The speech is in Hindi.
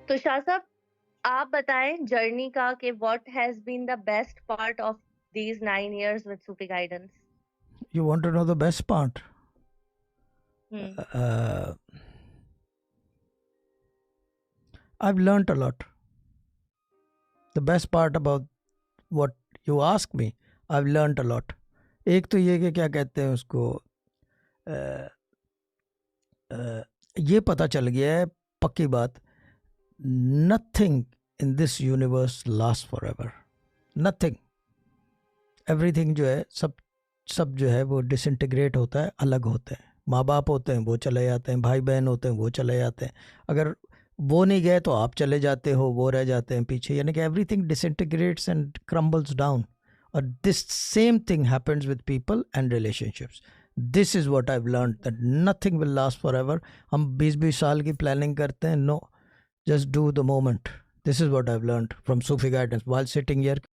तुषार साहब, आप बताएं जर्नी का कि what has been the best part of these 9 years with Sufi Guidance. You want to know the best part? Hmm. Uh, I've learnt a lot. The best part about what you ask me, I've learnt a lot. एक तो ये कि क्या कहते हैं उसको, ये पता चल गया है पक्की बात, nothing in this universe last for ever, nothing, everything जो है सब सब जो है वो डिसइंटीग्रेट होता है, अलग होते हैं। माँ बाप होते हैं वो चले जाते हैं, भाई बहन होते हैं वो चले जाते हैं, अगर वो नहीं गए तो आप चले जाते हो, वो रह जाते हैं पीछे, यानी कि everything disintegrates and crumbles down. और this same thing happens with people and relationships. This is what I have learned, that nothing will last forever. हम 20-20 साल की प्लानिंग करते हैं, no, just do the moment. This is what I've learned from Sufi guidance while sitting here